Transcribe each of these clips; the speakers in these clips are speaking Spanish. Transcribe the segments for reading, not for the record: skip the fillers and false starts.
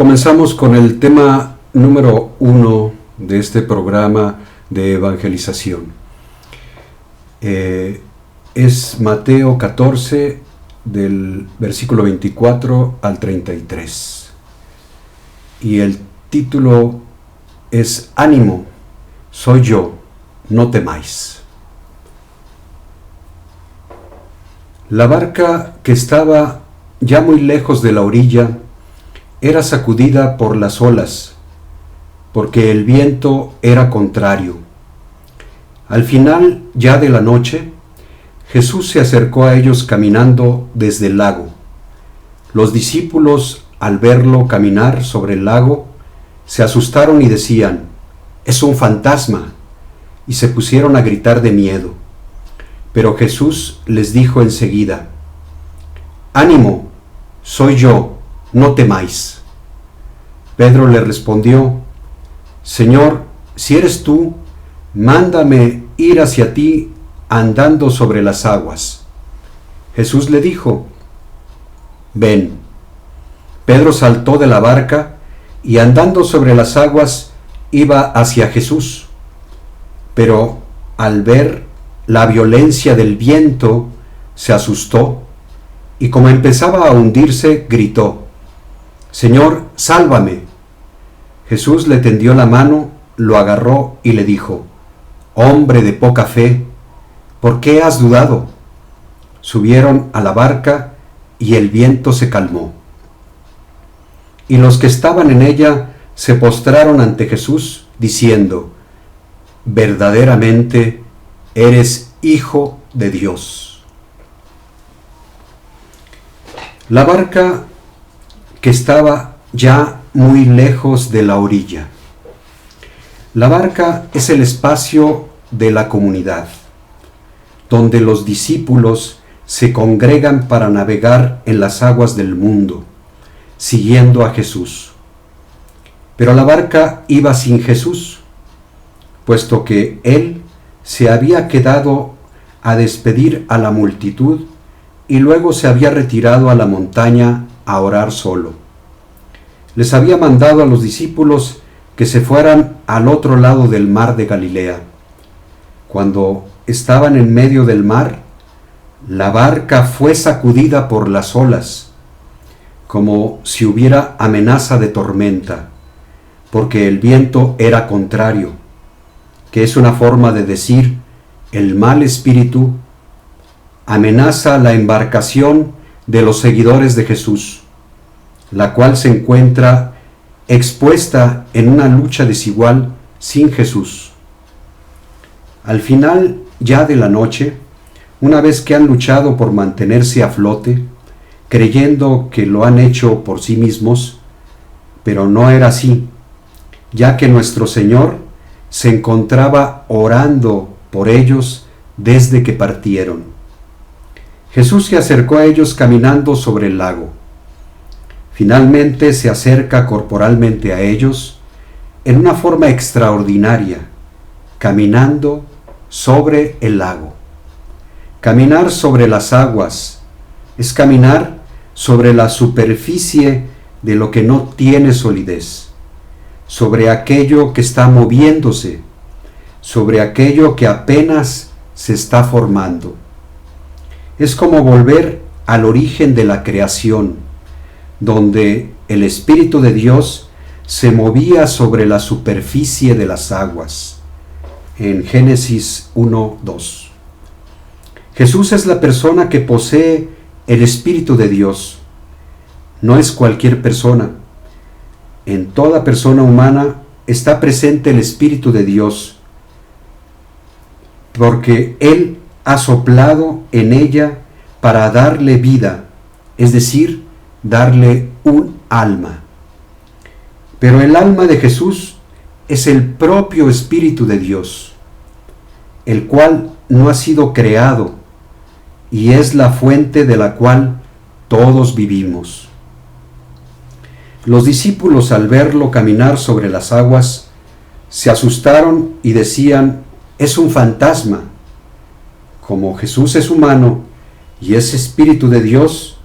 Comenzamos con el tema número 1 de este programa de evangelización. Es Mateo 14, del versículo 24 al 33. Y el título es Ánimo, soy yo, no temáis. La barca, que estaba ya muy lejos de la orilla, era sacudida por las olas, porque el viento era contrario. Al final ya de la noche, Jesús se acercó a ellos caminando desde el lago. Los discípulos, al verlo caminar sobre el lago, se asustaron y decían: «Es un fantasma», y se pusieron a gritar de miedo. Pero Jesús les dijo enseguida: «Ánimo, soy yo, no temáis». Pedro le respondió: «Señor, si eres tú, mándame ir hacia ti andando sobre las aguas». Jesús le dijo: «Ven». Pedro saltó de la barca y andando sobre las aguas iba hacia Jesús. Pero al ver la violencia del viento, se asustó y como empezaba a hundirse, gritó: «Señor, sálvame». Jesús le tendió la mano, lo agarró y le dijo: «Hombre de poca fe, ¿por qué has dudado?». Subieron a la barca y el viento se calmó. Y los que estaban en ella se postraron ante Jesús, diciendo: «Verdaderamente eres Hijo de Dios». La barca, que estaba ya muy lejos de la orilla. La barca es el espacio de la comunidad, donde los discípulos se congregan para navegar en las aguas del mundo, siguiendo a Jesús. Pero la barca iba sin Jesús, puesto que Él se había quedado a despedir a la multitud y luego se había retirado a la montaña a orar solo. Les había mandado a los discípulos que se fueran al otro lado del mar de Galilea. Cuando estaban en medio del mar, la barca fue sacudida por las olas, como si hubiera amenaza de tormenta, porque el viento era contrario, que es una forma de decir el mal espíritu amenaza la embarcación de los seguidores de Jesús, la cual se encuentra expuesta en una lucha desigual sin Jesús. Al final ya de la noche, una vez que han luchado por mantenerse a flote, creyendo que lo han hecho por sí mismos, pero no era así, ya que nuestro Señor se encontraba orando por ellos desde que partieron. Jesús se acercó a ellos caminando sobre el lago. Finalmente se acerca corporalmente a ellos en una forma extraordinaria, caminando sobre el lago. Caminar sobre las aguas es caminar sobre la superficie de lo que no tiene solidez, sobre aquello que está moviéndose, sobre aquello que apenas se está formando. Es como volver al origen de la creación, donde el Espíritu de Dios se movía sobre la superficie de las aguas. En Génesis 1:2. Jesús es la persona que posee el Espíritu de Dios. No es cualquier persona. En toda persona humana está presente el Espíritu de Dios, porque Él ha soplado en ella para darle vida, es decir, darle un alma. Pero el alma de Jesús es el propio Espíritu de Dios, el cual no ha sido creado y es la fuente de la cual todos vivimos. Los discípulos, al verlo caminar sobre las aguas, se asustaron y decían: «Es un fantasma». Como Jesús es humano y es Espíritu de Dios,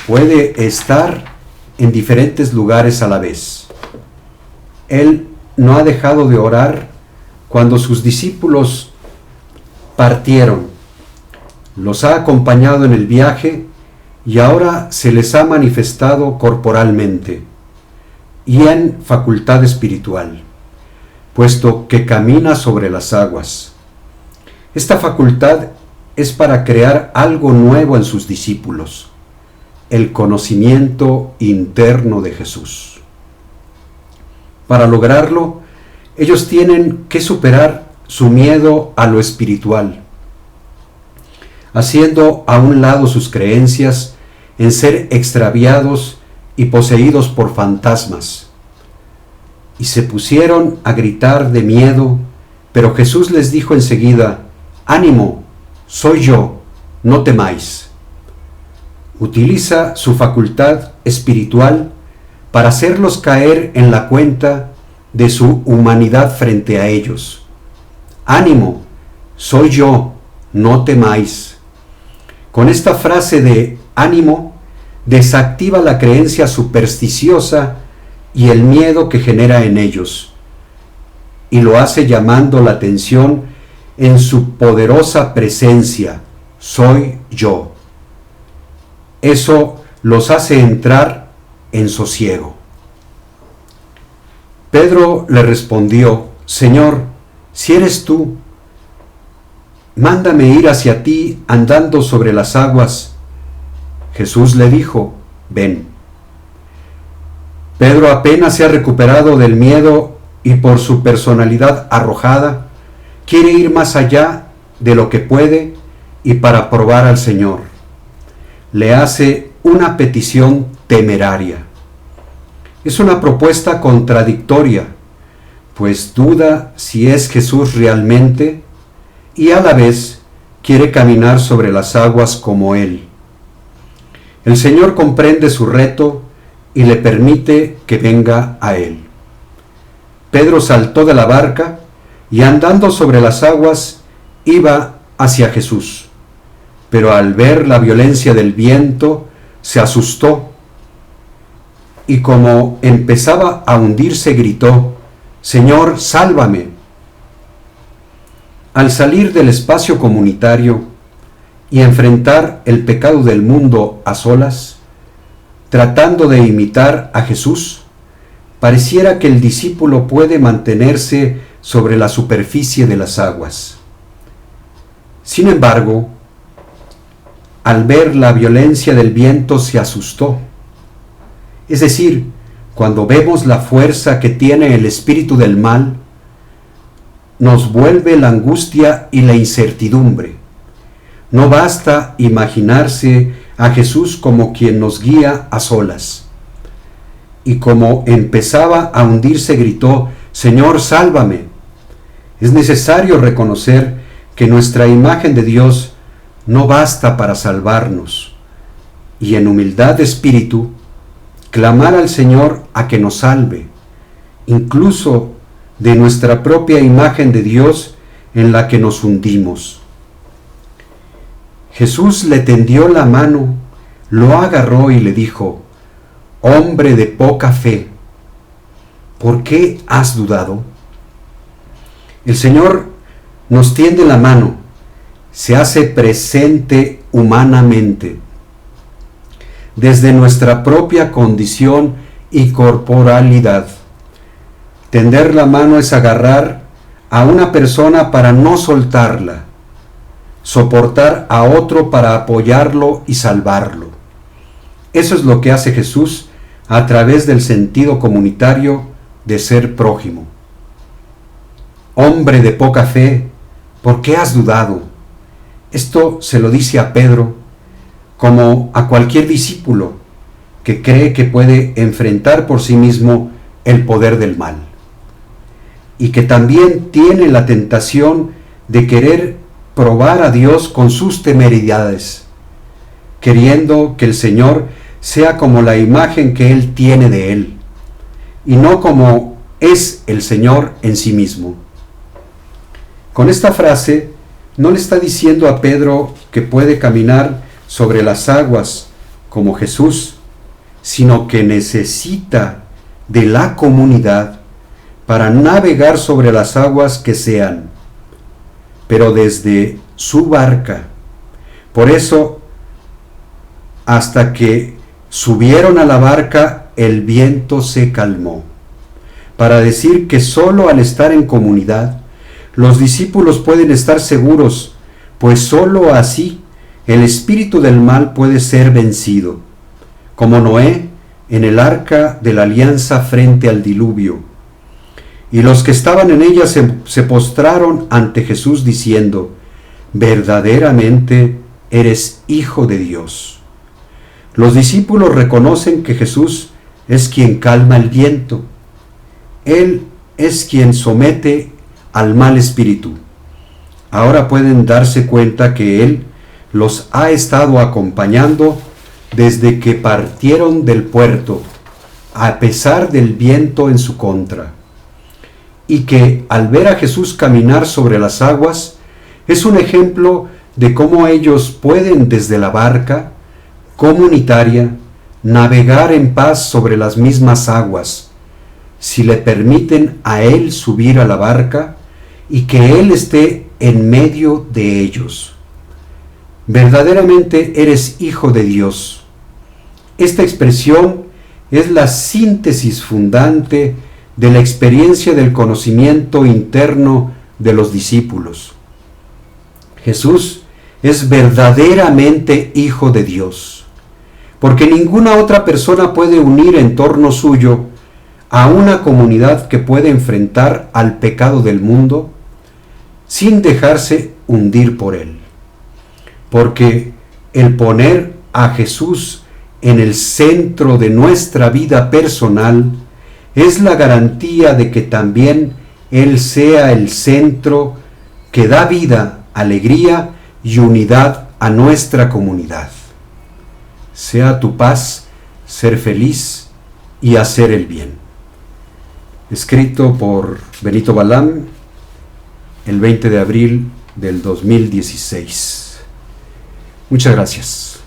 puede estar en diferentes lugares a la vez. Él no ha dejado de orar cuando sus discípulos partieron. Los ha acompañado en el viaje y ahora se les ha manifestado corporalmente y en facultad espiritual, puesto que camina sobre las aguas. Esta facultad es para crear algo nuevo en sus discípulos, el conocimiento interno de Jesús. Para lograrlo, ellos tienen que superar su miedo a lo espiritual, haciendo a un lado sus creencias en ser extraviados y poseídos por fantasmas. Y se pusieron a gritar de miedo, pero Jesús les dijo enseguida: «Ánimo, soy yo, no temáis». Utiliza su facultad espiritual para hacerlos caer en la cuenta de su humanidad frente a ellos. «Ánimo, soy yo, no temáis». Con esta frase de ánimo, desactiva la creencia supersticiosa y el miedo que genera en ellos, y lo hace llamando la atención en su poderosa presencia: «Soy yo». Eso los hace entrar en sosiego. Pedro le respondió: «Señor, si eres tú, mándame ir hacia ti andando sobre las aguas». Jesús le dijo: «Ven». Pedro apenas se ha recuperado del miedo y por su personalidad arrojada, quiere ir más allá de lo que puede y para probar al Señor. Le hace una petición temeraria. Es una propuesta contradictoria, pues duda si es Jesús realmente y a la vez quiere caminar sobre las aguas como Él. El Señor comprende su reto y le permite que venga a Él. Pedro saltó de la barca y andando sobre las aguas iba hacia Jesús, pero al ver la violencia del viento se asustó y como empezaba a hundirse gritó: «Señor, sálvame». Al salir del espacio comunitario y enfrentar el pecado del mundo a solas, tratando de imitar a Jesús, pareciera que el discípulo puede mantenerse sobre la superficie de las aguas. Sin embargo, al ver la violencia del viento se asustó. Es decir, cuando vemos la fuerza que tiene el espíritu del mal, nos vuelve la angustia y la incertidumbre. No basta imaginarse a Jesús como quien nos guía a solas. Y como empezaba a hundirse gritó: «Señor, sálvame». Es necesario reconocer que nuestra imagen de Dios no basta para salvarnos, y en humildad de espíritu, clamar al Señor a que nos salve, incluso de nuestra propia imagen de Dios en la que nos hundimos. Jesús le tendió la mano, lo agarró y le dijo: «Hombre de poca fe, ¿por qué has dudado?». El Señor nos tiende la mano, se hace presente humanamente. Desde nuestra propia condición y corporalidad. Tender la mano es agarrar a una persona para no soltarla, soportar a otro para apoyarlo y salvarlo. Eso es lo que hace Jesús a través del sentido comunitario de ser prójimo. Hombre de poca fe, ¿por qué has dudado? Esto se lo dice a Pedro, como a cualquier discípulo que cree que puede enfrentar por sí mismo el poder del mal, y que también tiene la tentación de querer probar a Dios con sus temeridades, queriendo que el Señor sea como la imagen que Él tiene de Él, y no como es el Señor en sí mismo. Con esta frase no le está diciendo a Pedro que puede caminar sobre las aguas como Jesús, sino que necesita de la comunidad para navegar sobre las aguas que sean, pero desde su barca. Por eso, hasta que subieron a la barca, el viento se calmó, para decir que solo al estar en comunidad, los discípulos pueden estar seguros, pues solo así el espíritu del mal puede ser vencido, como Noé en el arca de la alianza frente al diluvio. Y los que estaban en ella se postraron ante Jesús diciendo: verdaderamente eres Hijo de Dios. Los discípulos reconocen que Jesús es quien calma el viento. Él es quien somete al mal espíritu. Ahora pueden darse cuenta que Él los ha estado acompañando desde que partieron del puerto, a pesar del viento en su contra, y que al ver a Jesús caminar sobre las aguas, es un ejemplo de cómo ellos pueden desde la barca comunitaria navegar en paz sobre las mismas aguas, si le permiten a Él subir a la barca y que Él esté en medio de ellos. Verdaderamente eres Hijo de Dios. Esta expresión es la síntesis fundante de la experiencia del conocimiento interno de los discípulos. Jesús es verdaderamente Hijo de Dios, porque ninguna otra persona puede unir en torno suyo a una comunidad que puede enfrentar al pecado del mundo sin dejarse hundir por él. Porque el poner a Jesús en el centro de nuestra vida personal es la garantía de que también Él sea el centro que da vida, alegría y unidad a nuestra comunidad. Sea tu paz ser feliz y hacer el bien. Escrito por Benito Balam, el 20 de abril del 2016. Muchas gracias.